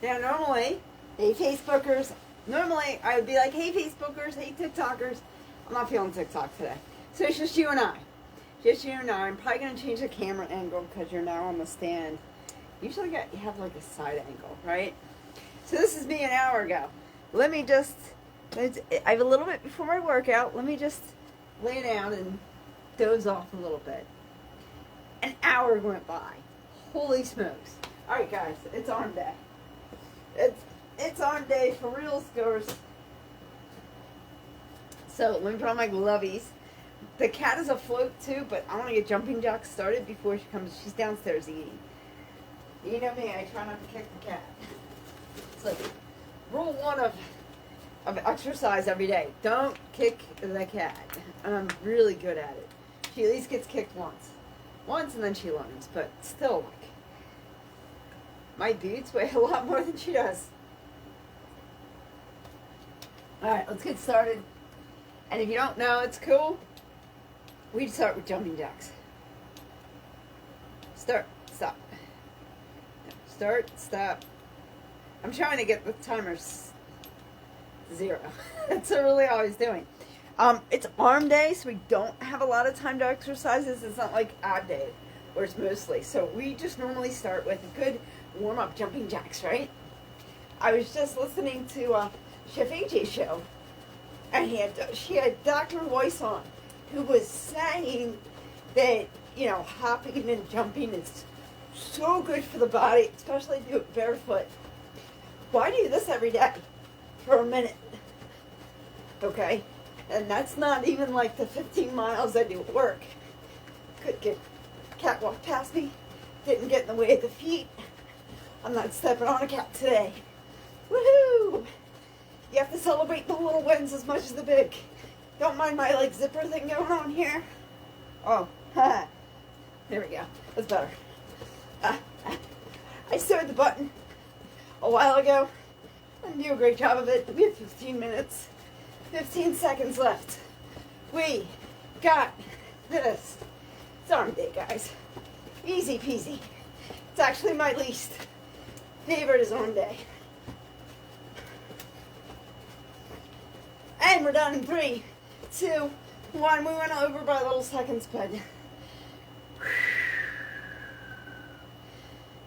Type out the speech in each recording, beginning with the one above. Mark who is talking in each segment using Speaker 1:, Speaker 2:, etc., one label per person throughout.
Speaker 1: Now, normally, hey, Facebookers, normally I would be like, hey, Facebookers, hey, TikTokers. I'm not feeling TikTok today. So it's just you and I. Just you and I. I'm probably going to change the camera angle because you're now on the stand. Usually you have like a side angle, right? So this is me an hour ago. Let me just, I have a little bit before my workout. Let me just lay down and doze off a little bit. An hour went by. Holy smokes. All right, guys, it's arm day. It's arm day for real scores. So let me put on my glovies. The cat is afloat too, but I want to get jumping jacks started before she comes. She's downstairs eating. You know me, I try not to kick the cat. It's like rule one of exercise every day. Don't kick the cat. I'm really good at it. She at least gets kicked once. Once and then she learns, but still, like, my boots weigh a lot more than she does. Alright, let's get started. And if you don't know, it's cool. We start with jumping jacks. Start, stop. Start, stop. I'm trying to get the timers 0. That's really all I was doing. It's arm day, so we don't have a lot of time to exercises. It's not like ab day, where it's mostly. So we just normally start with a good warm-up jumping jacks, right? I was just listening to Chef AJ's show, and she had Dr. Weiss on, who was saying that, you know, hopping and jumping is so good for the body, especially if you do it barefoot. Why do this every day for a minute? Okay? And that's not even like the 15 miles I do at work. Could get cat walk past me. Didn't get in the way of the feet. I'm not stepping on a cat today. Woohoo! You have to celebrate the little wins as much as the big. Don't mind my like zipper thing going on here. Oh, ha. There we go. That's better. I sewed the button a while ago. I didn't do a great job of it. We have 15 minutes. 15 seconds left. We got this. It's arm day, guys. Easy peasy. It's actually my least favorite is arm day. And we're done in 3, 2, 1. We went over by little seconds, but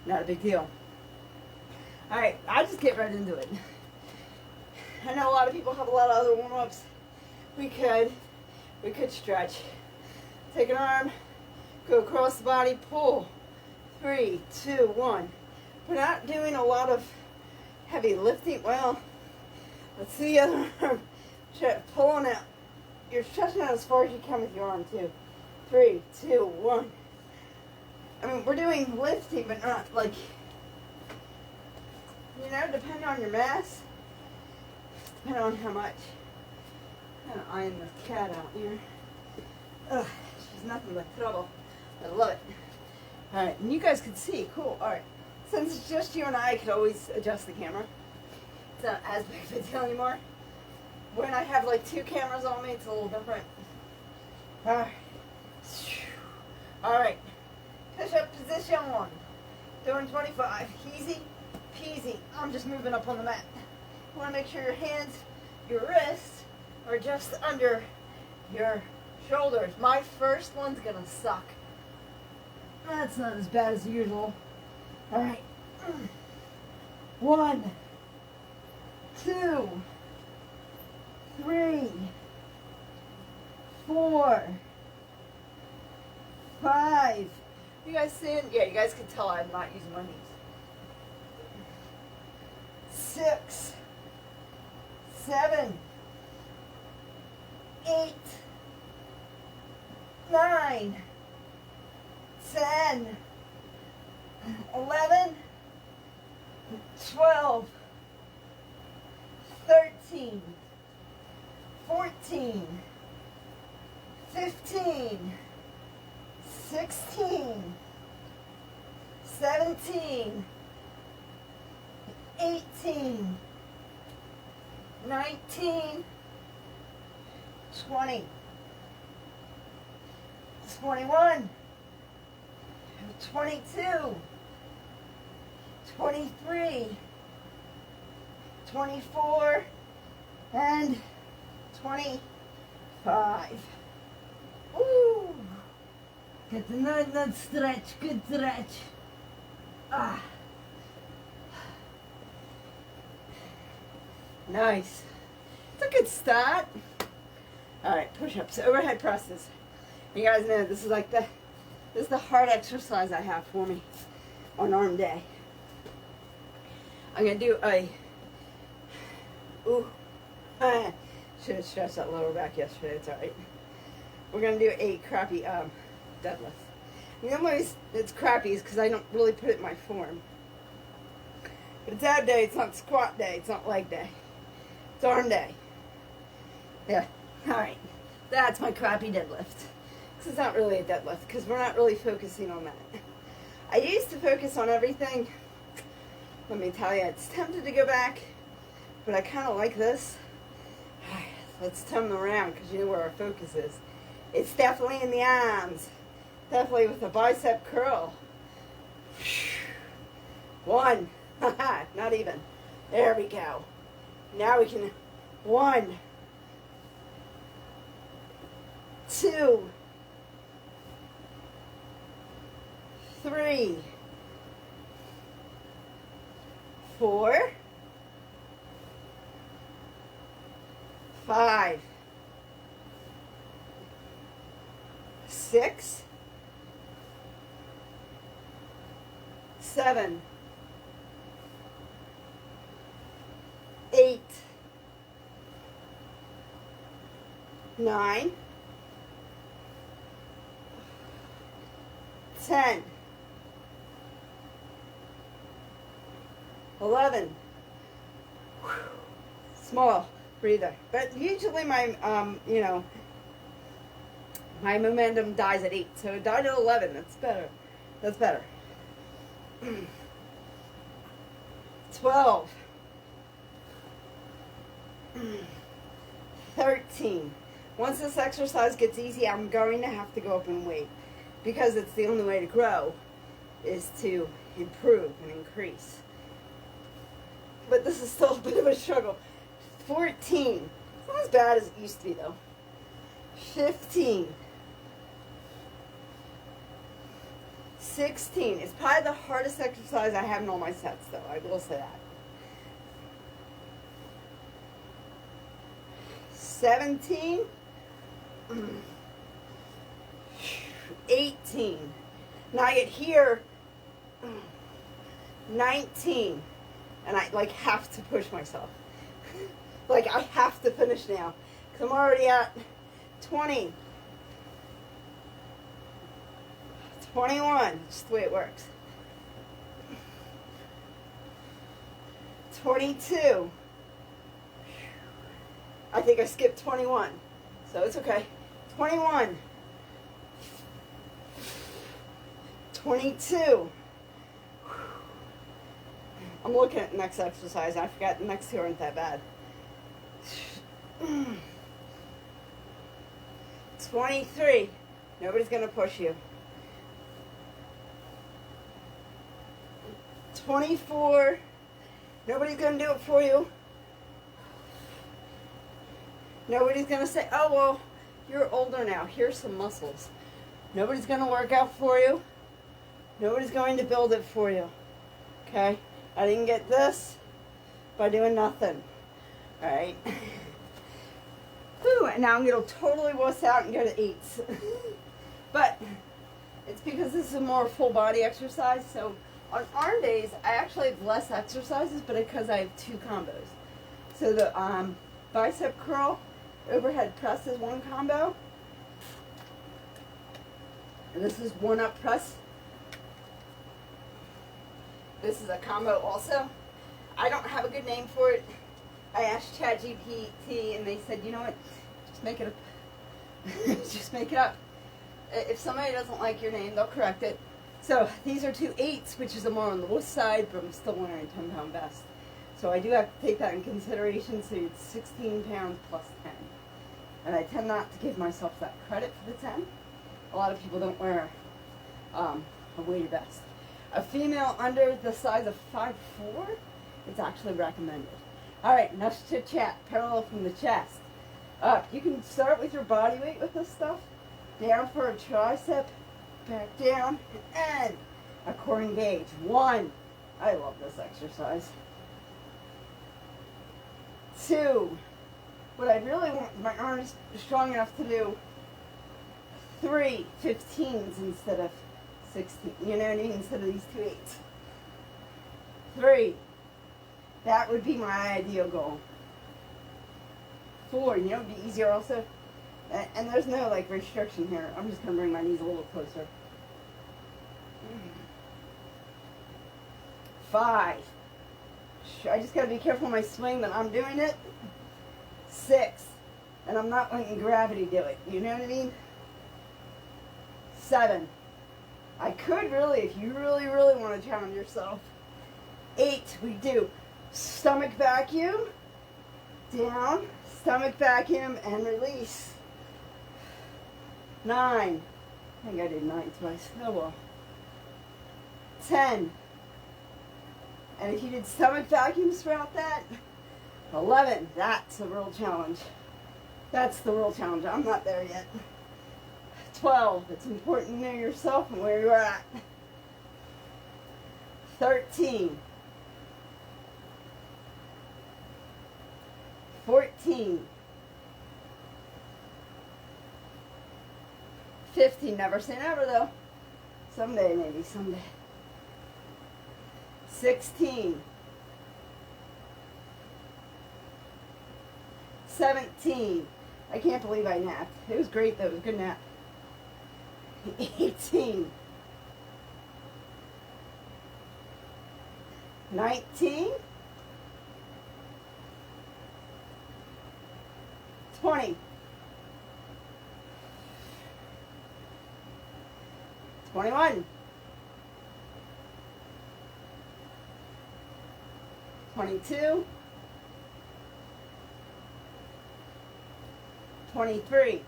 Speaker 1: not a big deal. Alright, I'll just get right into it. I know a lot of people have a lot of other warm-ups. We could stretch. Take an arm, go across the body, pull. 3, 2, 1. We're not doing a lot of heavy lifting. Well, let's see the other arm. Pulling out. You're stretching out as far as you can with your arm too. 3, 2, 1. I mean, we're doing lifting, but not like, you know, depending on your mass. Depending on how much. I'm eyeing the cat out here. Ugh, she's nothing but trouble. I love it. Alright, and you guys can see. Cool. Alright. Since it's just you and I could always adjust the camera. It's not as big of a deal anymore. When I have like 2 cameras on me, it's a little different. Alright. Alright. Push-up position 1. Doing 25. Easy peasy. I'm just moving up on the mat. You want to make sure your hands, your wrists, are just under your shoulders. My first one's going to suck. That's not as bad as usual. Alright. 1, 2, 3, 4, 5. You guys seeing? Yeah, you guys can tell I'm not using my knees. 6, 7, 8, 9, 10, 11, 12, 13, 14, 15, 16, 17, 18, 19, 20, 21, 22, 23, 24, and 25. Woo! Get another stretch, good stretch. Ah. Nice. It's a good start. Alright, push-ups, overhead presses. You guys know this is like this is the hard exercise I have for me on arm day. I'm gonna do a should have stretched that lower back yesterday, it's alright. We're gonna do a crappy deadlift. And the only way it's crappy is because I don't really put it in my form. But it's ab day, it's not squat day, it's not leg day. It's arm day. Yeah, alright. That's my crappy deadlift. This is not really a deadlift because we're not really focusing on that. I used to focus on everything. Let me tell you, it's tempted to go back, but I kind of like this. Let's turn them around because you know where our focus is. It's definitely in the arms. Definitely with a bicep curl. 1. Not even. There we go. Now we can. 1. 2. 3. 4. 5. 6. 7. 8. 9. 10. 11. Small breather. But usually my, my momentum dies at 8. So it died at 11. That's better. That's better. 12. 13. Once this exercise gets easy, I'm going to have to go up in weight because it's the only way to grow is to improve and increase. But this is still a bit of a struggle. 14. It's not as bad as it used to be though. 15. 16. It's probably the hardest exercise I have in all my sets though. I will say that. 17. 18. Now I get here. 19. And I like have to push myself. Like I have to finish now. Because I'm already at 20. 21. Just the way it works. 22. I think I skipped 21. So it's okay. 21. 22. I'm looking at the next exercise. I forgot the next two aren't that bad. 23. Nobody's going to push you. 24. Nobody's going to do it for you. Nobody's going to say, oh, well, you're older now. Here's some muscles. Nobody's going to work out for you. Nobody's going to build it for you. Okay? I didn't get this by doing nothing. Alright? Whew, and now I'm going to totally wuss out and go to 8s. But it's because this is a more full body exercise. So on arm days, I actually have less exercises, but because I have 2 combos. So the bicep curl, overhead press is one combo. And this is one up press. This is a combo also. I don't have a good name for it. I asked ChatGPT and they said, you know what, just make it up. Just make it up. If somebody doesn't like your name, they'll correct it. So these are 2 8s, which is a more on the loose side, but I'm still wearing a 10-pound vest. So I do have to take that in consideration, so it's 16 pounds plus 10. And I tend not to give myself that credit for the 10. A lot of people don't wear a weighted vest. A female under the size of 5'4", it's actually recommended. All right, enough chit chat. Parallel from the chest. Up. You can start with your body weight with this stuff. Down for a tricep. Back down. And a core engage. 1. I love this exercise. 2. What I really want my arms strong enough to do. 3 15s instead of 16. You know what I mean? Instead of these 2 8s. 3. That would be my ideal goal. 4. You know, it'd be easier also. And there's no like restriction here. I'm just gonna bring my knees a little closer. 5. I just gotta be careful of my swing that I'm doing it. 6. And I'm not letting gravity do it. You know what I mean? 7. I could really, if you really, really want to challenge yourself. 8, we do stomach vacuum, down, stomach vacuum, and release. 9. I think I did 9 twice. Oh well. 10. And if you did stomach vacuums throughout that, 11. That's a real challenge. That's the real challenge. I'm not there yet. 12. It's important to know yourself and where you're at. 13. 14. 15. Never say never though. Someday, maybe someday. 16. 17. I can't believe I napped. It was great though. It was a good nap. 18. 19. 20. 21. 22. 23.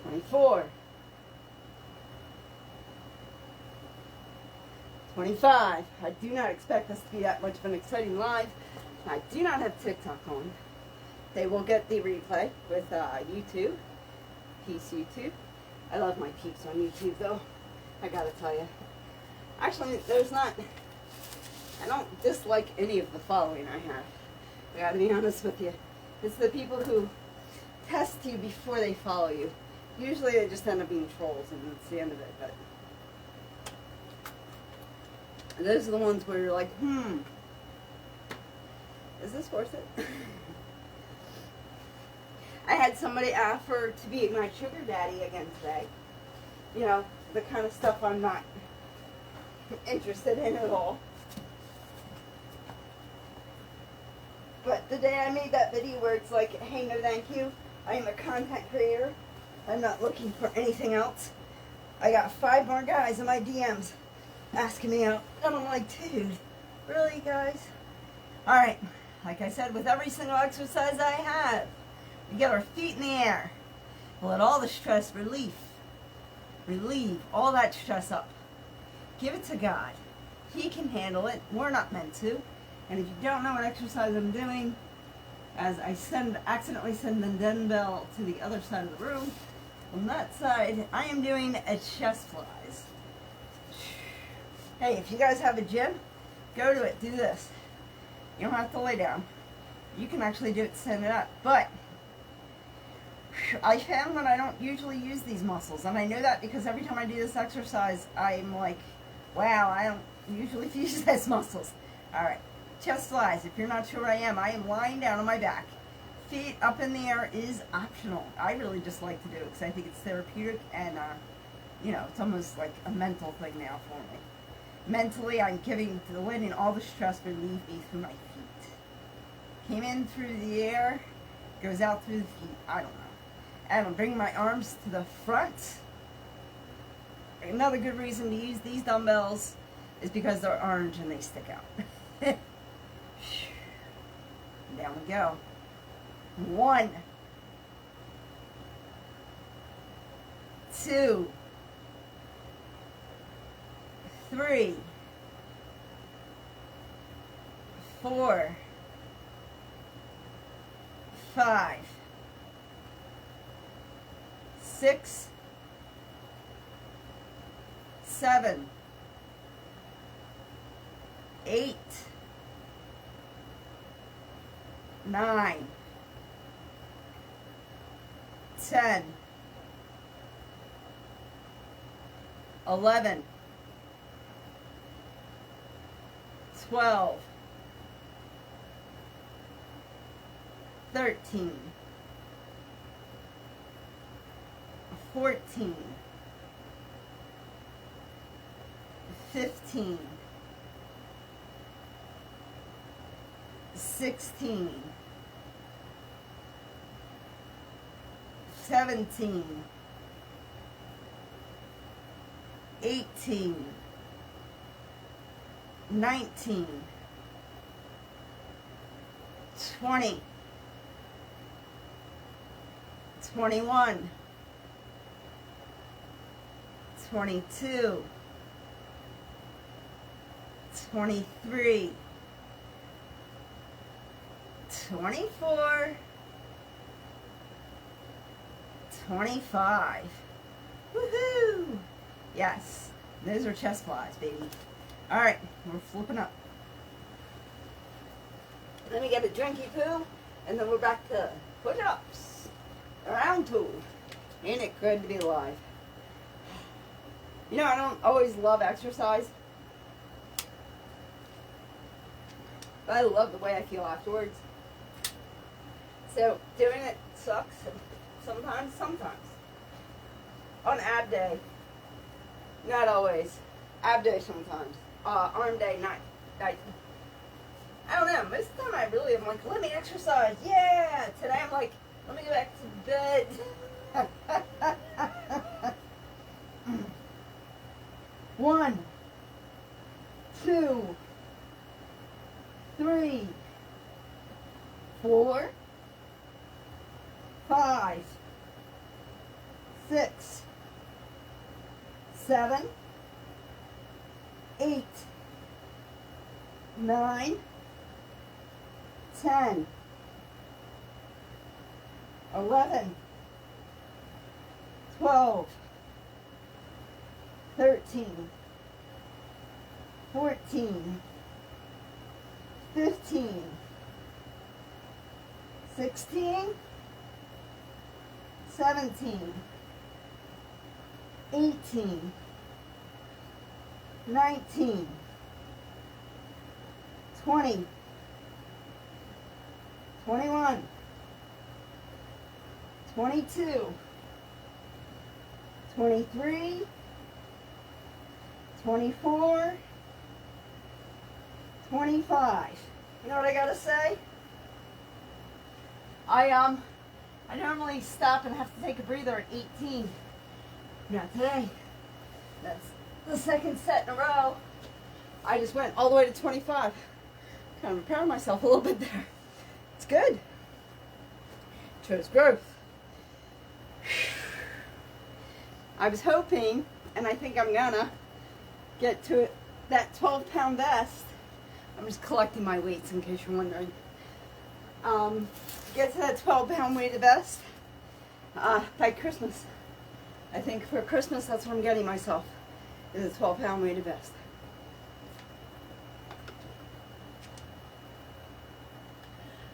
Speaker 1: 24. 25. I do not expect this to be that much of an exciting live. I do not have TikTok on. They will get the replay with YouTube. Peace YouTube. I love my peeps on YouTube though. I gotta tell you. Actually, I don't dislike any of the following I have. I gotta be honest with you. It's the people who test you before they follow you. Usually they just end up being trolls and that's the end of it, but those are the ones where you're like, is this worth it? I had somebody offer to be my sugar daddy again today. You know, the kind of stuff I'm not interested in at all. But the day I made that video where it's like, hey, no thank you, I am a content creator, I'm not looking for anything else, I got 5 more guys in my DMs asking me out, and I'm like, dude, really guys? Alright, like I said, with every single exercise I have, we get our feet in the air, let all the stress relieve all that stress up, give it to God, He can handle it, we're not meant to. And if you don't know what exercise I'm doing, as I accidentally send the dumbbell to the other side of the room, on that side, I am doing a chest flies. Hey, if you guys have a gym, go to it, do this. You don't have to lay down. You can actually do it standing up. But I found that I don't usually use these muscles. And I know that because every time I do this exercise, I'm like, wow, I don't usually use these muscles. All right. Chest flies. If you're not sure where I am lying down on my back. Feet up in the air is optional. I really just like to do it because I think it's therapeutic and, you know, it's almost like a mental thing now for me. Mentally, I'm giving the wind and all the stress relieve me through my feet. Came in through the air, goes out through the feet. I don't know. And I'm bringing my arms to the front. Another good reason to use these dumbbells is because they're orange and they stick out. Down we go. 1, 2, 3, 4, 5, 6, 7, 8, 9, 10, 11, 12, 13, 14, 15, 16, 17, 18, 19, 20, 21, 22, 23, 24, 25. Woohoo! Yes, those are chest flies, baby. All right, we're flipping up. Let me get a drinky poo, and then we're back to push-ups. Around two. Ain't it good to be alive? You know, I don't always love exercise, but I love the way I feel afterwards. So doing it sucks sometimes. On ab day, not always. Ab day sometimes. Arm day, not. I don't know. Most of the time I really am like, let me exercise. Yeah. Today I'm like, let me go back to bed. 1, 2, 3, 4, 5, 6, 7, 8, 9, 10, 11, 12, 13, 14, 15, 16, 17, 18, 19, 20, 21, 22, 23, 24, 25. You know what I gotta say? I normally stop and have to take a breather at 18. Not today. That's the second set in a row. I just went all the way to 25. Kind of proud of myself a little bit there. It's good. Shows growth. I was hoping, and I think I'm gonna, get to that 12-pound vest. I'm just collecting my weights in case you're wondering. Get to that 12-pound weighted vest by Christmas. I think for Christmas that's what I'm getting myself, is a 12-pound weighted vest.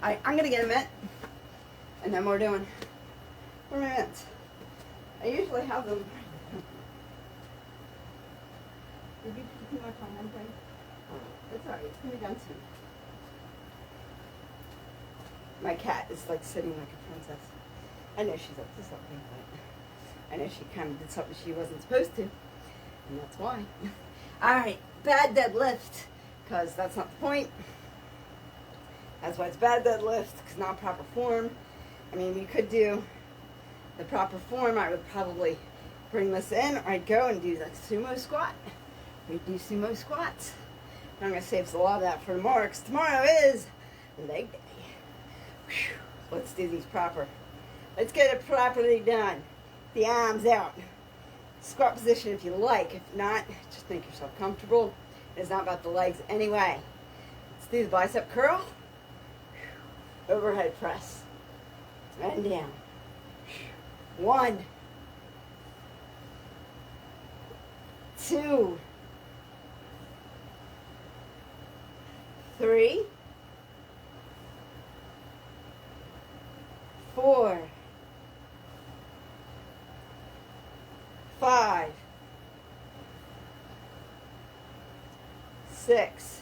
Speaker 1: I'm going to get a mitt, and then we're doing, where are my mitts? I usually have them. Did you put too much on one thing? It's alright, it's going to be done soon. My cat is like sitting like a princess. I know she's up to something, but I know she kind of did something she wasn't supposed to, and that's why. Alright, bad deadlift, because that's not the point. That's why it's bad deadlift, because not proper form. I mean, we could do the proper form. I would probably bring this in, or I'd go and do the sumo squat. We'd do sumo squats. I'm going to save a lot of that for tomorrow, because tomorrow is leg day. Whew. Let's do these proper. Let's get it properly done. The arms out. Squat position if you like. If not, just make yourself comfortable. It's not about the legs anyway. Let's do the bicep curl. Overhead press. And down. 1, 2, 3, 4, 5, 6,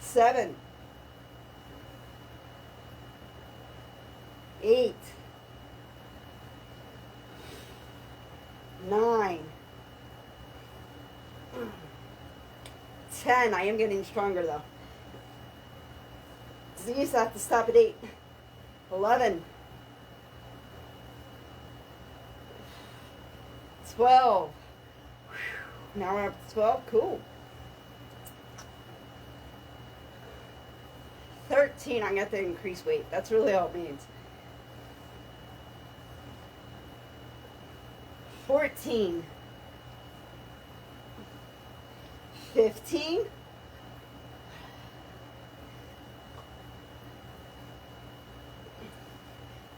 Speaker 1: 7, 8, 9, 10. I am getting stronger though. These have to stop at 8. 11, 12. Now we're up to 12. Cool. 13. I got to increase weight. That's really all it means. 14. 15.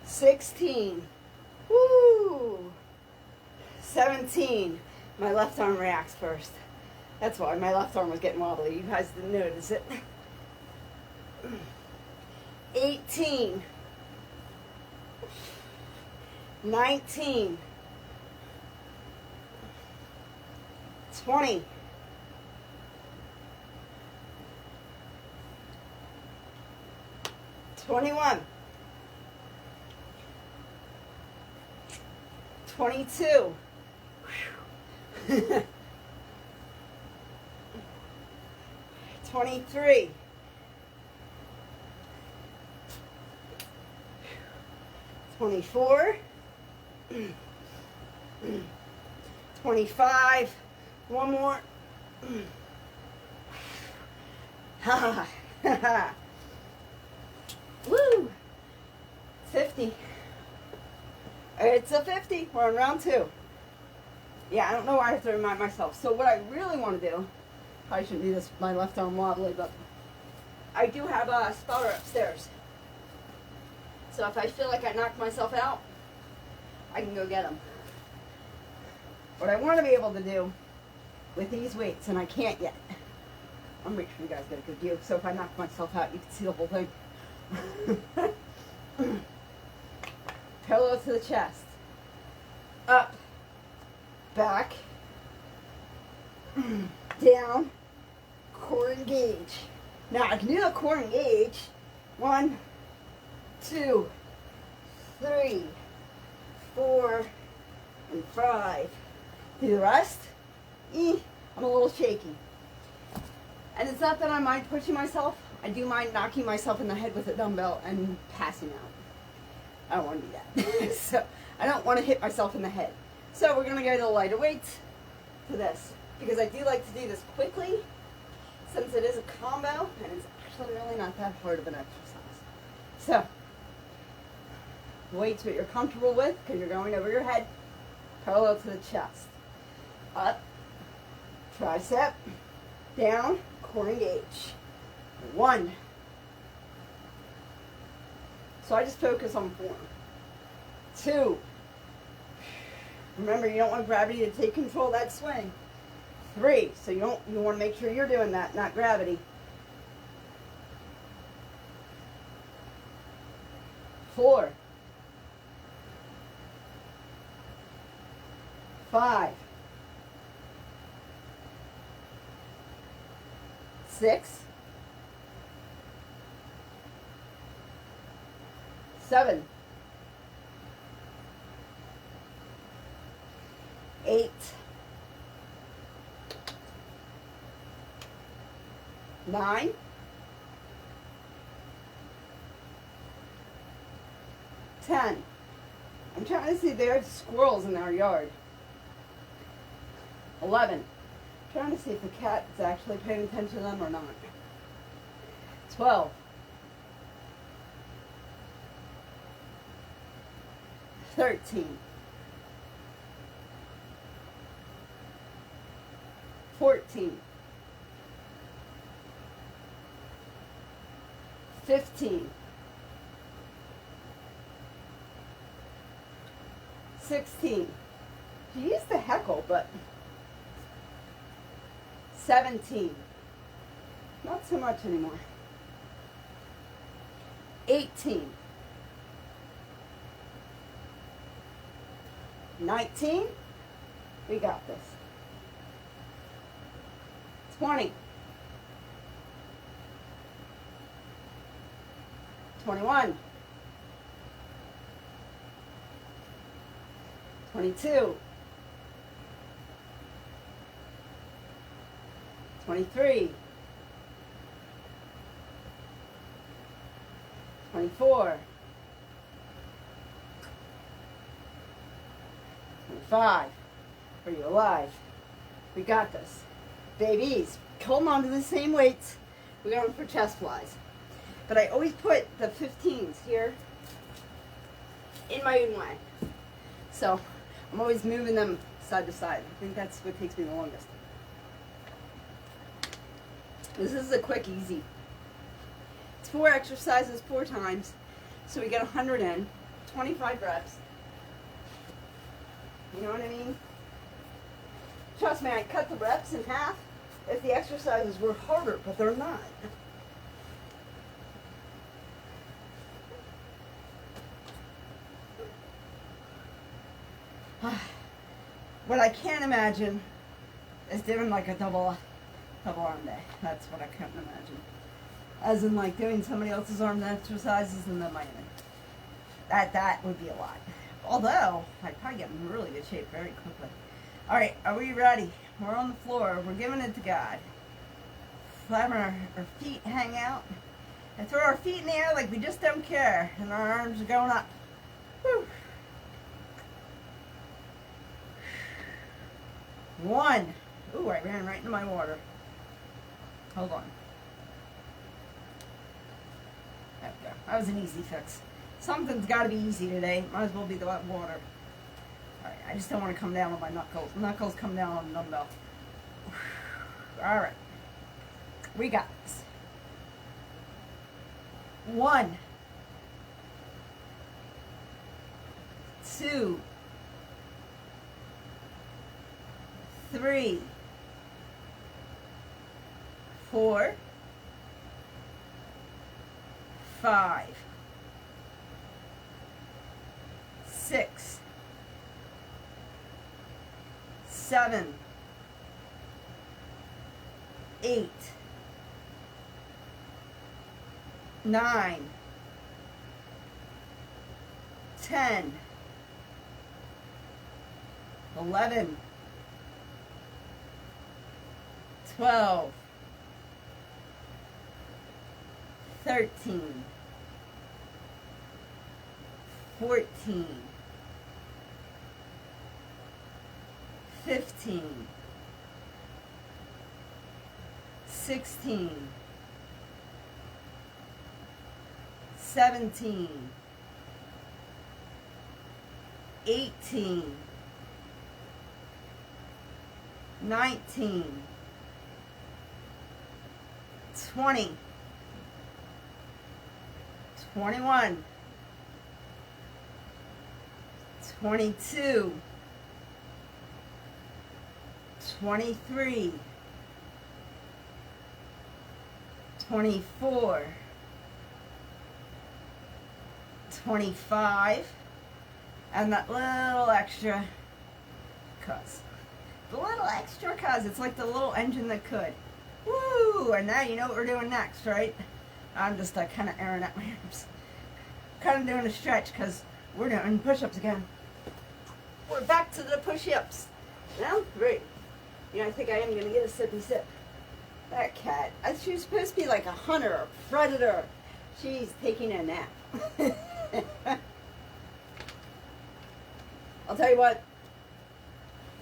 Speaker 1: 16. Woo! 17. My left arm reacts first. That's why my left arm was getting wobbly. You guys didn't notice it. 18. 19. 20. 21. 22. 23. 24. 25. One more. Ha ha. Woo. 50. It's a 50. We're on round 2. Yeah, I don't know why I have to remind myself. So what I really want to do, I shouldn't do this with my left arm wobbly, but I do have a spotter upstairs. So if I feel like I knocked myself out, I can go get them. What I want to be able to do with these weights, and I can't yet, I'm making sure you guys get a good view, so if I knock myself out, you can see the whole thing. Parallel to the chest. Up. Back. Down. Core engage. Now I can do the core engage. 1, 2, 3, 4, and 5. Do the rest. I'm a little shaky. And it's not that I mind pushing myself. I do mind knocking myself in the head with a dumbbell and passing out. I don't want to do that. So I don't want to hit myself in the head. So we're going to go to the lighter weights for this. Because I do like to do this quickly, since it is a combo, and it's actually really not that hard of an exercise. So, weights what you're comfortable with, because you're going over your head, parallel to the chest. Up, tricep, down, core engage. 1. So I just focus on form. 2. Remember, you don't want gravity to take control of that swing. 3. So you want to make sure you're doing that, not gravity. 4. 5. 6. 7. 8. 9. 10. I'm trying to see, there's squirrels in our yard. 11. Trying to see if the cat is actually paying attention to them or not. 12. 13. 14. 15, 16. She used to heckle, but 17. Not so much anymore. 18. 19. We got this. 20. 21. 22. 23. 24. 25. Are you alive? We got this. Babies, hold on to the same weights. We're going for chest flies. But I always put the 15s here in my own way. So I'm always moving them side to side. I think that's what takes me the longest. This is a quick, easy. It's 4 exercises, 4 times. So we get 100 in, 25 reps. You know what I mean? Trust me, I cut the reps in half if the exercises were harder, but they're not. What I can't imagine is doing like a double arm day. That's what I couldn't imagine. As in like doing somebody else's arm exercises and then my own. That would be a lot. Although, I'd probably get in really good shape very quickly. Alright, are we ready? We're on the floor. We're giving it to God. Letting our feet hang out. And throw our feet in the air like we just don't care. And our arms are going up. Whew. 1. Ooh, I ran right into my water. Hold on. There we go. That was an easy fix. Something's got to be easy today. Might as well be the water. Alright, I just don't want to come down on my knuckles. Knuckles come down on the dumbbell. Alright. We got this. 1. 2. 3. 4. 5. 6. 7. 8. 9. 10. 11. 12. 13. 14. 15. 16. 17. 18. 19. 20. 21. 22. 23. 24. 25. And that little extra cuz. The little extra cuz. It's like the little engine that could. Woo! And now you know what we're doing next, right? I'm just kind of airing out my arms. Kind of doing a stretch because we're doing push-ups again. We're back to the push-ups. Round 3. You know, I think I am going to get a sippy sip. That cat. She was supposed to be like a hunter, a predator. She's taking a nap. I'll tell you what.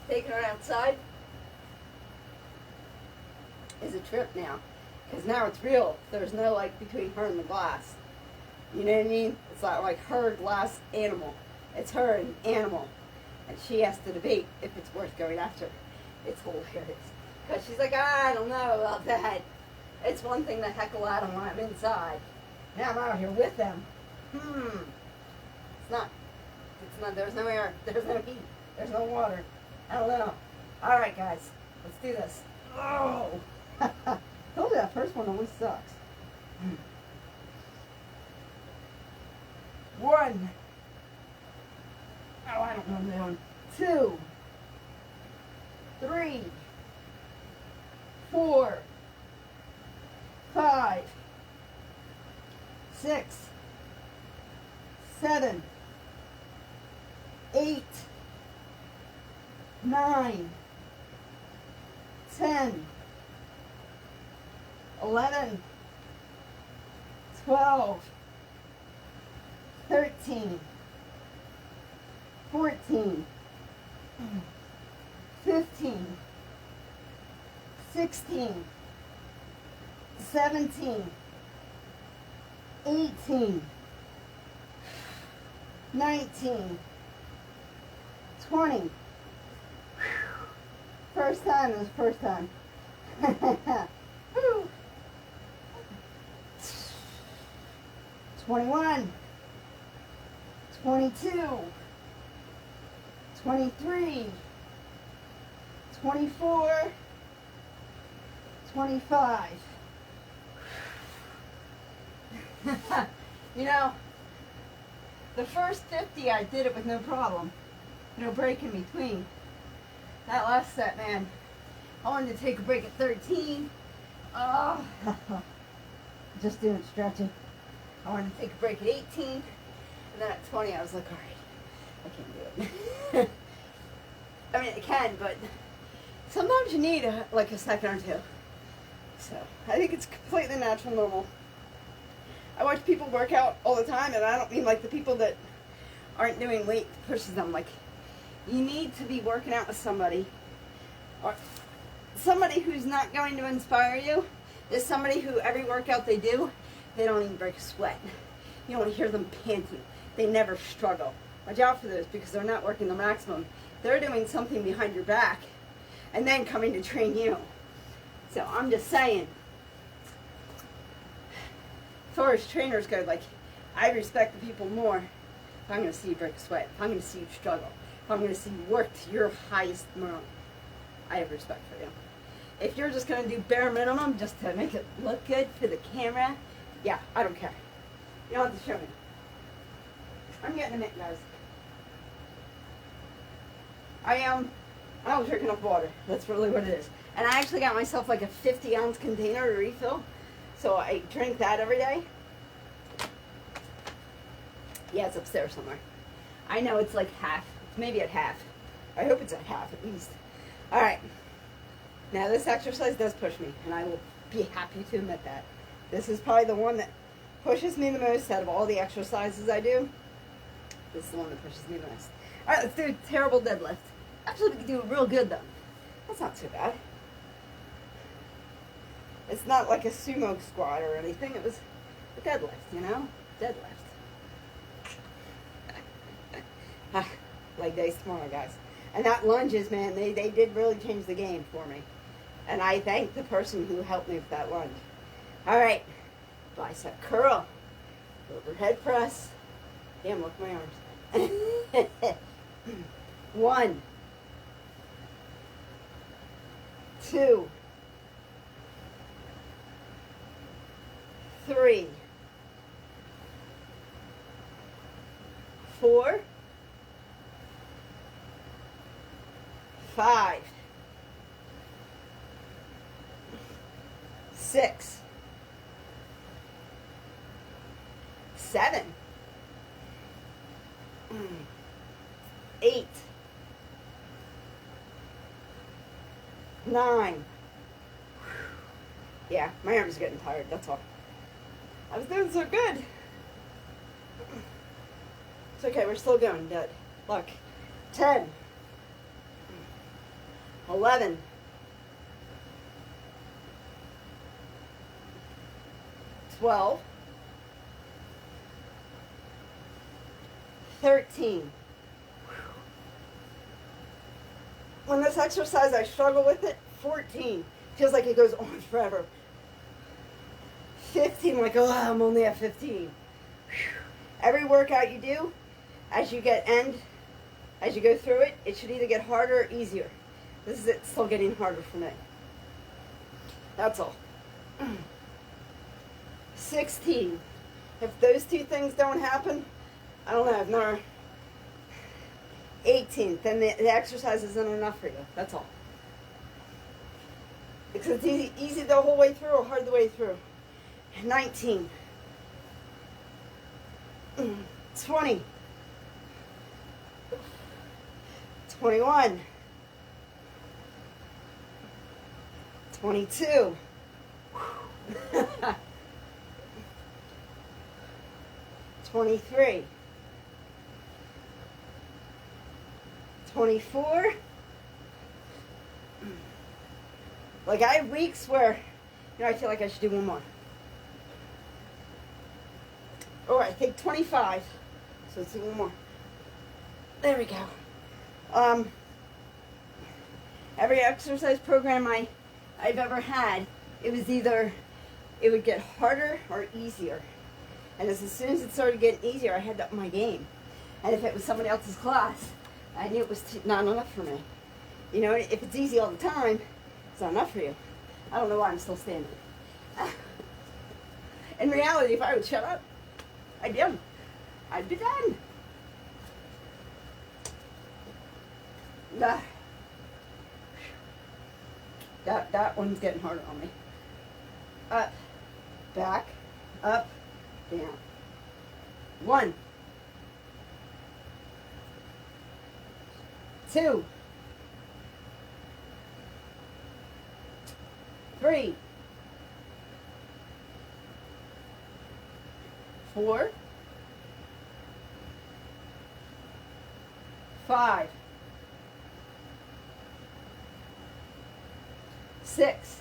Speaker 1: Taking her outside is a trip now. Because now it's real. There's no like between her and the glass. You know what I mean? It's not like her glass animal. It's her and animal. And she has to debate if it's worth going after. It's hilarious. Because she's like, I don't know about that. It's one thing to heckle at him when I'm inside. Now I'm out here with them. It's not, there's no air, there's no heat, there's no water. I don't know. All right, guys, let's do this. Oh, told you that first one always sucks. 1. Oh, I don't know what I'm doing. 2, 3, 4, 5, 6, 7, 8, 9, 10, 11, 12, 13, 14, 15, 16, 17, 18, 19, 20. First time is first time. 21, 22, 23, 24, 25. You know, the first 50 I did it with no problem. No break in between. That last set, man, I wanted to take a break at 13. Oh, just doing stretching. I wanted to take a break at 18. And then at 20, I was like, all right, I can't do it. I mean, I can, but sometimes you need like a second or two. So I think it's completely natural, normal. I watch people work out all the time, and I don't mean like the people that aren't doing weight pushes them. Like, you need to be working out with somebody, or somebody who's not going to inspire you. Is somebody who every workout they do, they don't even break a sweat. You don't hear them panting. They never struggle. Watch out for those, because they're not working the maximum. They're doing something behind your back and then coming to train you. So I'm just saying, as far as trainers go, like, I respect the people more if I'm going to see you break a sweat, if I'm going to see you struggle, if I'm going to see you work to your highest amount. I have respect for you. If you're just going to do bare minimum just to make it look good for the camera, yeah, I don't care. You don't have to show me. I'm getting a minute, guys. I don't drink enough water. That's really what it is. And I actually got myself like a 50-ounce container to refill. So I drink that every day. Yeah, it's upstairs somewhere. I know it's like half. It's maybe at half. I hope it's at half at least. All right. Now this exercise does push me, and I will be happy to admit that. This is probably the one that pushes me the most out of all the exercises I do. This is the one that pushes me the most. All right, let's do a terrible deadlift. Actually, we can do it real good, though. That's not too bad. It's not like a sumo squat or anything. It was a deadlift, you know? Deadlift. Leg days tomorrow, guys. And that lunges, man, they did really change the game for me. And I thank the person who helped me with that lunge. All right. Bicep curl. Overhead press. Damn, look at my arms. 1, 2, 3, 4, 5, 6, 7, 8, 9. Yeah, my arms are getting tired, that's all. I was doing so good. It's okay, we're still going, Dad. Look. 10, 11, 12, 13. When this exercise, I struggle with it. 14. Feels like it goes on forever. 15, like, oh, I'm only at 15. Every workout you do, as you go through it, it should either get harder or easier. This is it still getting harder for me. That's all. 16. If those two things don't happen, I don't know, another 18, then the exercise isn't enough for you. That's all. Because it's easy the whole way through or hard the way through. 19. 20. 21. 22. 23. 24. Like, I have weeks where, I feel like I should do one more. All right, take 25. So let's do one more. There we go. Every exercise program I've ever had, it was either, it would get harder or easier. And as soon as it started getting easier, I had to up my game. And if it was somebody else's class, I knew it was not enough for me. If it's easy all the time, it's not enough for you. I don't know why I'm still standing. In reality, if I would shut up, I'd be done. I'd be done. That one's getting harder on me. Up, back, up, down. 1, 2, 3, 4, 5, 6,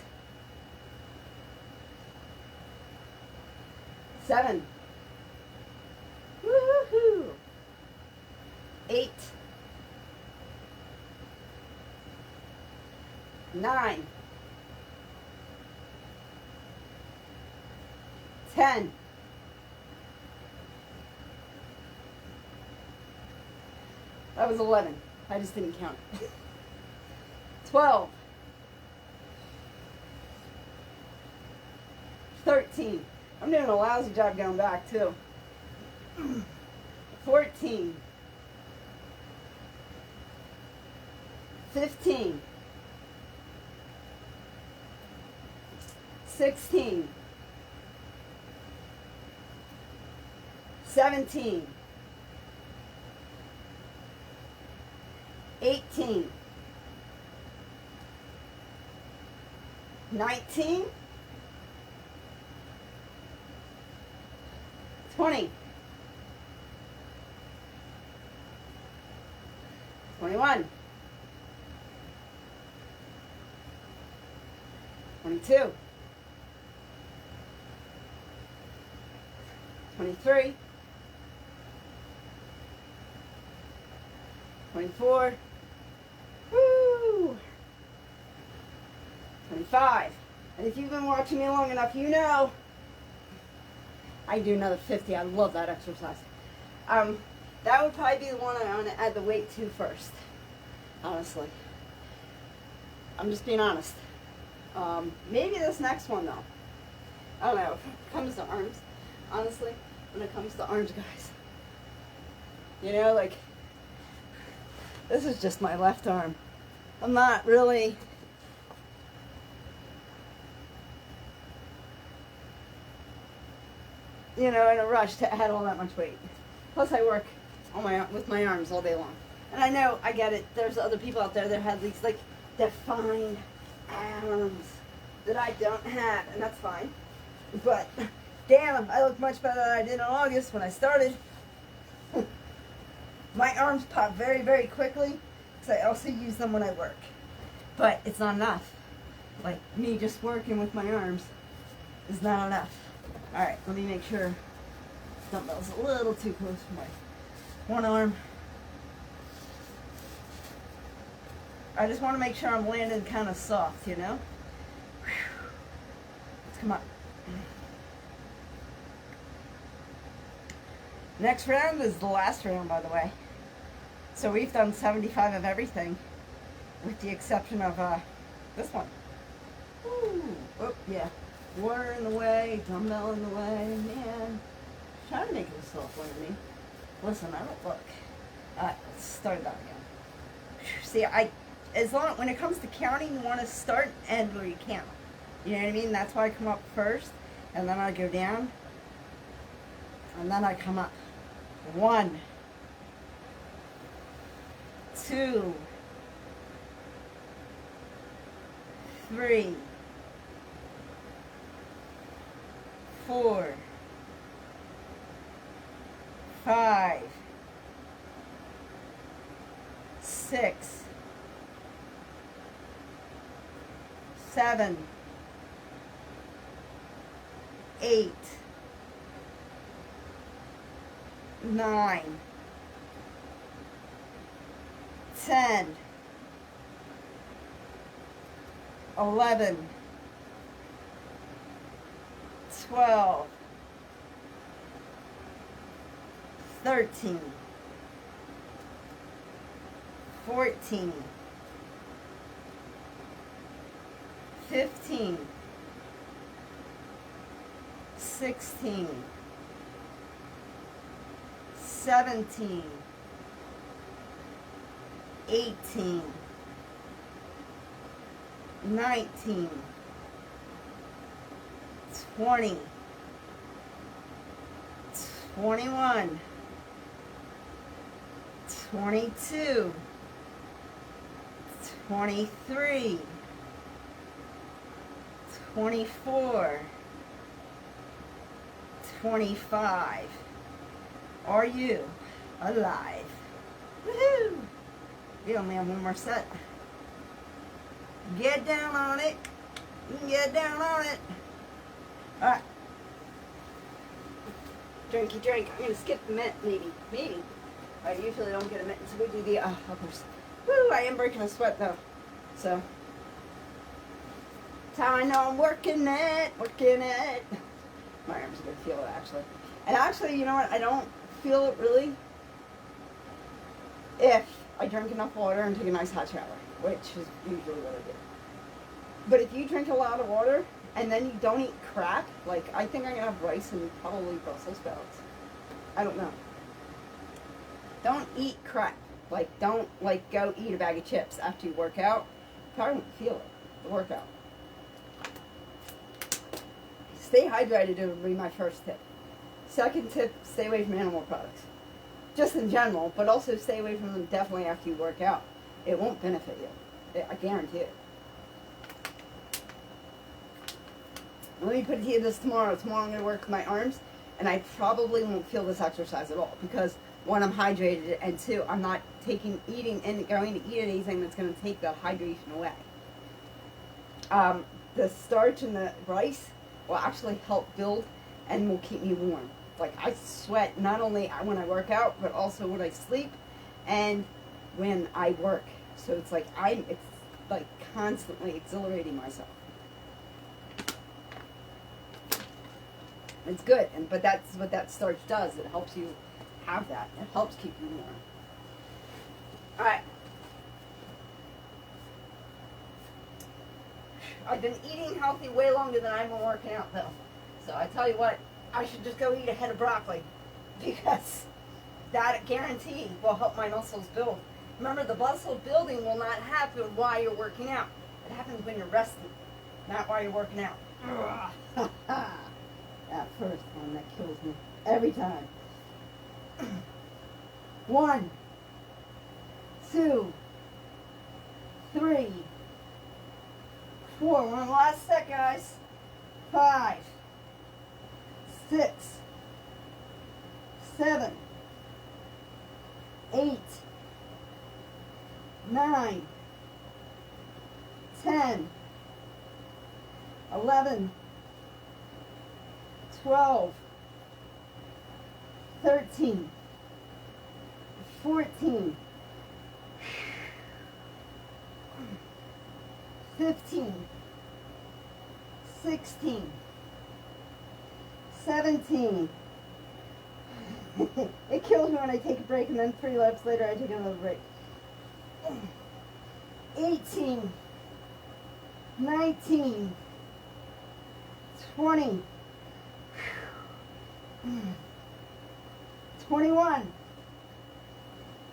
Speaker 1: 7, woohoo, 8, 9, 10, 11. I just didn't count. 12, 13. I'm doing a lousy job going back too. 14, 15, 16, 17, 18, 19, 20, 21, 22, 23, 24, woo, 25. And if you've been watching me long enough, you know I do another 50. I love that exercise. That would probably be the one I want to add the weight to first. Honestly. I'm just being honest. Maybe this next one though. I don't know. If it comes to arms, honestly, when it comes to arms, guys. Like, this is just my left arm. I'm not really in a rush to add all that much weight. Plus I work with my arms all day long. And I know, I get it, there's other people out there that have these like defined arms that I don't have, and that's fine. But damn, I look much better than I did in August when I started. My arms pop very, very quickly because I also use them when I work. But it's not enough. Like, me just working with my arms is not enough. Alright, let me make sure dumbbell's a little too close for my one arm. I just want to make sure I'm landing kind of soft, Let's come on. Next round is the last round, by the way. So we've done 75 of everything, with the exception of this one. Ooh, oh yeah, water in the way, dumbbell in the way, man. Trying to make this off under me. Listen, I don't look. Alright, let's start that again. See, when it comes to counting, you want to start and end where you count. You know what I mean? That's why I come up first, and then I go down, and then I come up. 1, 2, 3, 4, 5, 6, 7, 8, 9, 10, 11, 12, 13, 14, 15, 16, 17, 18, 19, 20, 21, 22, 23, 24, 25. Are you alive? Woohoo! You only have one more set. Get down on it. You can get down on it. Alright. Drinky drink. I'm going to skip the mint, maybe. Maybe. I usually don't get a mint until we do the uppers. Woo! I am breaking a sweat though. So. That's how I know I'm working it. Working it. My arms are going to feel it actually. And actually, you know what? I don't feel it really if I drink enough water and take a nice hot shower, which is usually what I do. But if you drink a lot of water and then you don't eat crap, like I think I'm going to have rice and probably Brussels sprouts. I don't know. Don't eat crap. Like don't go eat a bag of chips after you work out. You probably won't feel it, the workout. Stay hydrated would be my first tip. Second tip, stay away from animal products. Just in general, but also stay away from them definitely after you work out. It won't benefit you. I guarantee it. Let me put it to you this tomorrow. Tomorrow I'm going to work my arms, and I probably won't feel this exercise at all because, one, I'm hydrated, and two, I'm not going to eat anything that's going to take the hydration away. The starch in the rice will actually help build and will keep me warm. Like I sweat not only when I work out, but also when I sleep and when I work. So it's like constantly exhilarating myself. It's good, but that's what that starch does. It helps you have that. It helps keep you warm. All right. I've been eating healthy way longer than I've been working out, though. So I tell you what, I should just go eat a head of broccoli because that guarantee will help my muscles build. Remember, the muscle building will not happen while you're working out. It happens when you're resting, not while you're working out. That first one, that kills me every time. 1, 2, 3, 4. We're on the last set, guys. 5, 6, 7, 8, 9, 10, 11, 12, 13, 14, 15, 16, 17, It kills me when I take a break and then 3 laps later I take another break. 18, 19, 20, 21,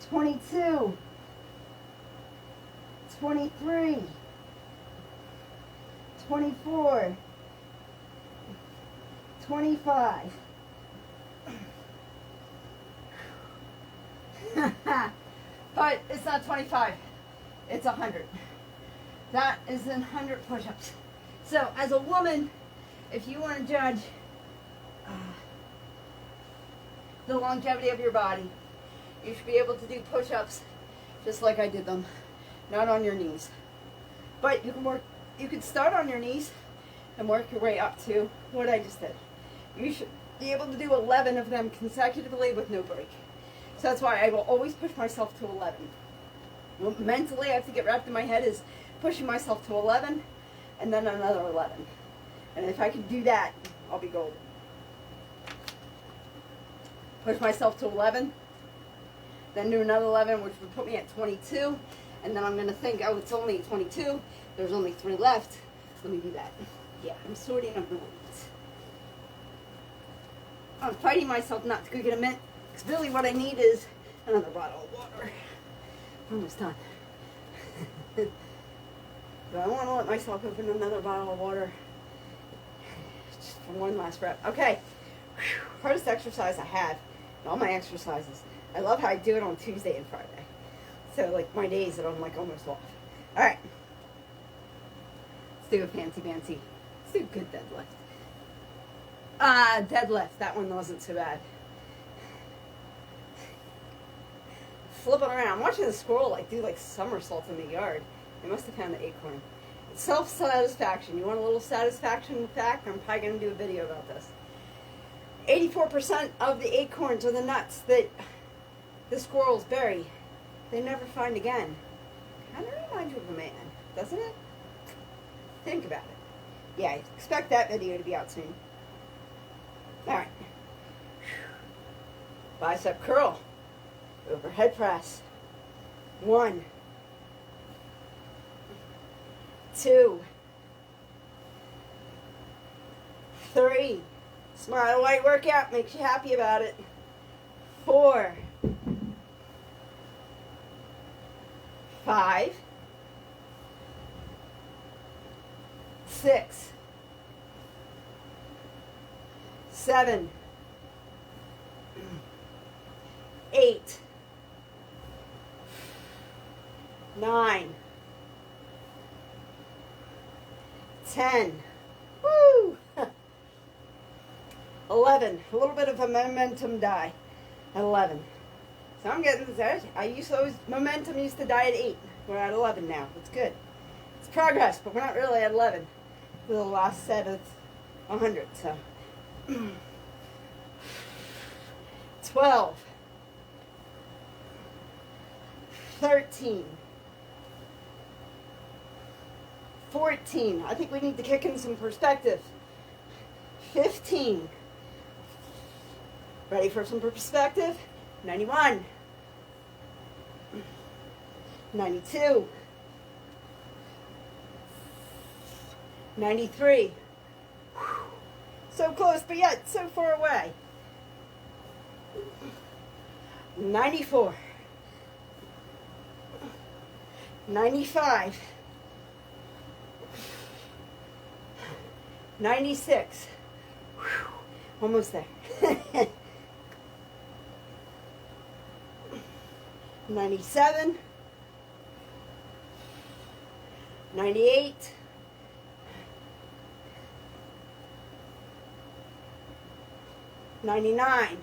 Speaker 1: 22, 23, 24, 25. But it's not 25, it's 100. That is 100 push-ups. So as a woman, if you want to judge the longevity of your body, you should be able to do push-ups just like I did them, not on your knees. But you can start on your knees and work your way up to what I just did. You should be able to do 11 of them consecutively with no break. So that's why I will always push myself to 11. What mentally I have to get wrapped in my head is pushing myself to 11 and then another 11. And if I can do that, I'll be golden. Push myself to 11, then do another 11, which would put me at 22. And then I'm going to think, oh, it's only 22. There's only 3 left. Let me do that. Yeah, I'm sorting up the weeds. I'm fighting myself not to go get a mint. Because really what I need is another bottle of water. Almost done. But I want to let myself open another bottle of water. Just for one last rep. Okay. Hardest exercise I have in all my exercises. I love how I do it on Tuesday and Friday. So like my days that I'm like almost off. Alright. Let's do a fancy. Let's do a good deadlift. Deadlift. That one wasn't so bad. Flipping around. I'm watching the squirrel like do like somersaults in the yard. They must have found the acorn. It's self-satisfaction. You want a little satisfaction fact? I'm probably going to do a video about this. 84% of the acorns or the nuts that the squirrels bury, they never find again. Kind of reminds you of a man, doesn't it? Think about it. Yeah, expect that video to be out soon. Alright. Bicep curl. Overhead press. 1, 2, 3. Smile White workout makes you happy about it. 4, 5, 6, 7, 8, 9, 10. Woo! 11. A little bit of a momentum die at 11. So I'm getting there. Momentum used to die at 8. We're at 11 now. It's good. It's progress, but we're not really at 11 for the last set of 100. So 12, 13, 14. I think we need to kick in some perspective. 15. Ready for some perspective? 91. 92. 93. So close, but yet so far away. 94. 95. 96. Almost there. 97. 98. 99.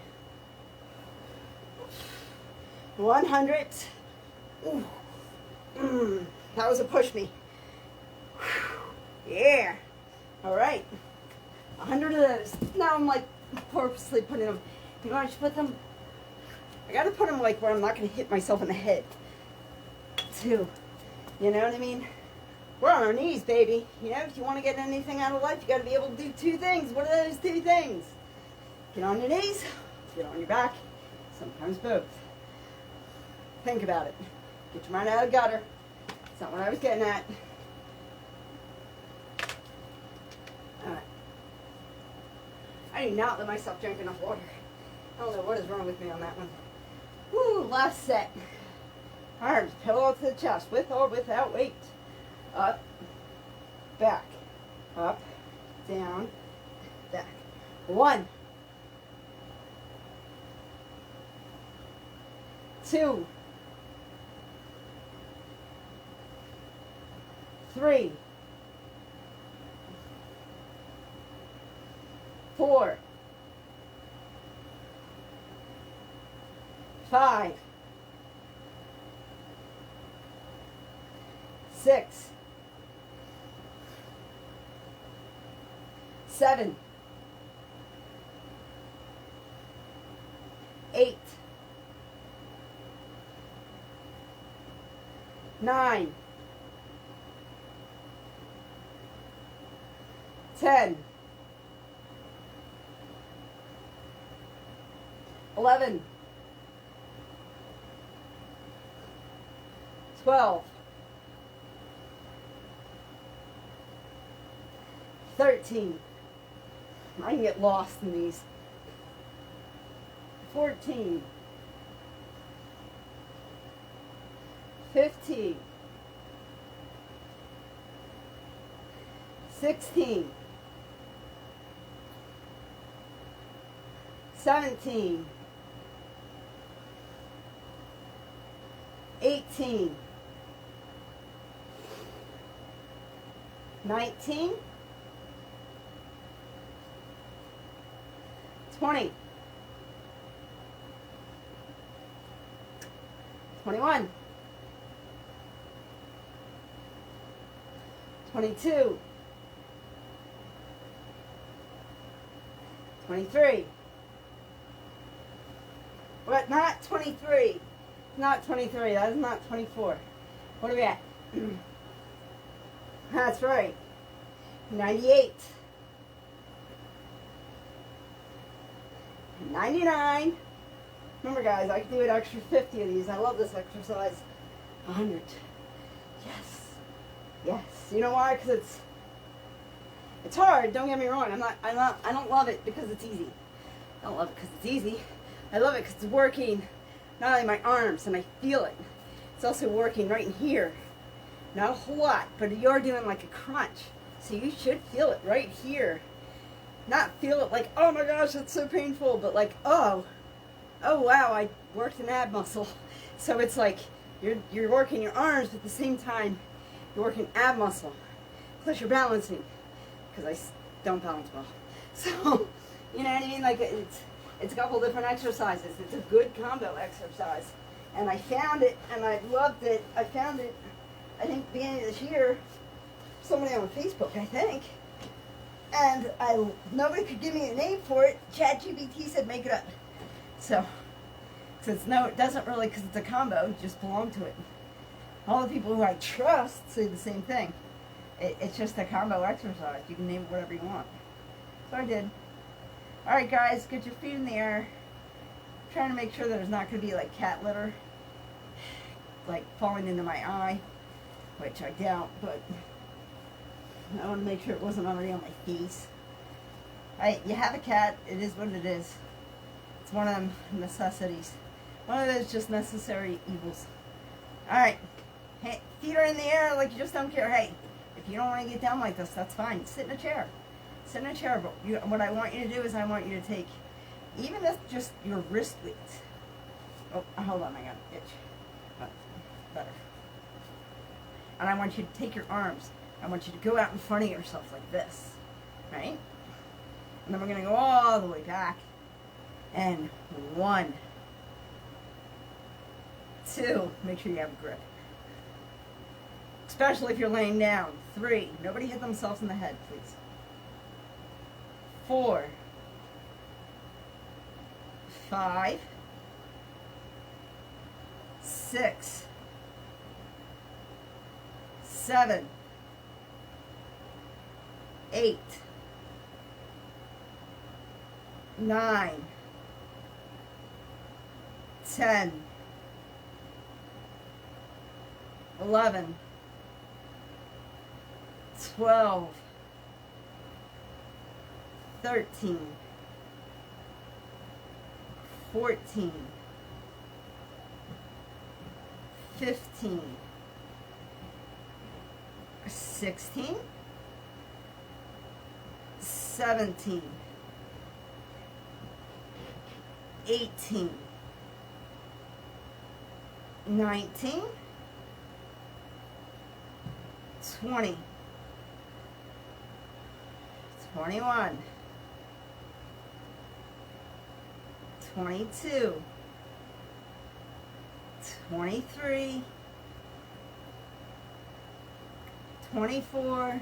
Speaker 1: 100. Ooh. That was a push me. Yeah. All right. 100 of those. Now I'm like purposely putting them. You know, I should put them. I got to put them like where I'm not going to hit myself in the head. Too. You know what I mean? We're on our knees, baby. You know, if you want to get anything out of life, you got to be able to do 2 things. What are those 2 things? Get on your knees, get on your back, sometimes both. Think about it. Get your mind out of the gutter. It's not what I was getting at. Alright. I do not let myself drink enough water. I don't know what is wrong with me on that one. Woo, last set. Arms, pillow to the chest, with or without weight. Up, back, up, down, back. 1, 2, 3, 4, 5, 6, 7, 8, 9, 10, 11, 12, 13. I can get lost in these. 14, 15, 16, 17, 18, 19, 20, 21, 22, 23. But not 23. Not 23. That is not 24. What are we at? That's right. 98. 99. Remember, guys, I can do an extra 50 of these. I love this exercise. 100. Yes. Yes. You know why? Because it's hard. Don't get me wrong. I don't love it because it's easy. I don't love it because it's easy. I love it because it's working not only my arms and I feel it. It's also working right in here. Not a whole lot, but you're doing like a crunch. So you should feel it right here. Not feel it like, oh my gosh, that's so painful, but like, oh wow, I worked an ab muscle. So it's like you're working your arms, but at the same time you're working ab muscle. Plus you're balancing, because I don't balance well. So, you know what I mean? Like it's a couple different exercises. It's a good combo exercise. And I found it, and I loved it. I found it, I think, beginning of this year, somebody on Facebook, I think. And nobody could give me a name for it. ChatGPT said make it up. So, since no, it doesn't really, because it's a combo, just belong to it. All the people who I trust say the same thing. It's just a combo exercise. You can name it whatever you want. So I did. Alright guys, get your feet in the air. I'm trying to make sure that there's not going to be like cat litter, like falling into my eye, which I doubt, but I want to make sure it wasn't already on my face. You have a cat, it is what it is. It's one of them necessities. One of those just necessary evils. Alright, hey, feet are in the air like you just don't care. Hey, if you don't want to get down like this, that's fine. Sit in a chair. Sit in a chair, but what I want you to do is I want you to take, even if just your wrist weight. Oh, hold on, I got an itch. Oh, better. And I want you to take your arms. I want you to go out in front of yourself like this, right? And then we're going to go all the way back. And 1, 2, make sure you have a grip. Especially if you're laying down. 3, nobody hit themselves in the head, please. 4, 5, 6, 7, 8, 9, 10, 11, 12, 13, 14, 15, 16, 17, 18, 19, 20, 21, 22, 23, 24,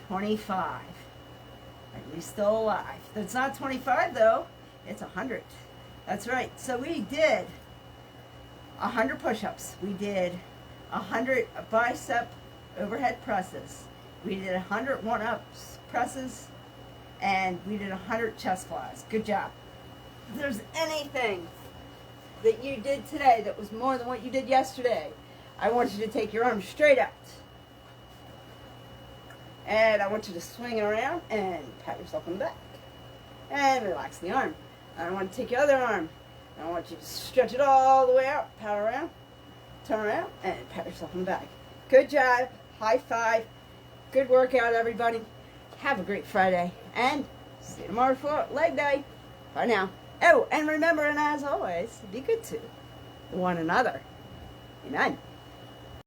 Speaker 1: 25. Are you still alive? It's not 25 though, it's 100. That's right. So we did 100 push-ups. We did 100 bicep overhead presses. We did 100 one-ups presses, and we did 100 chest flies. Good job. If there's anything that you did today that was more than what you did yesterday, I want you to take your arm straight out. And I want you to swing it around and pat yourself on the back. And relax the arm. I want to take your other arm. I want you to stretch it all the way out. Pat around. Turn around and pat yourself on the back. Good job. High five. Good workout, everybody. Have a great Friday. And see you tomorrow for leg day. Bye now. Oh, and remember, and as always, be good to one another. Amen.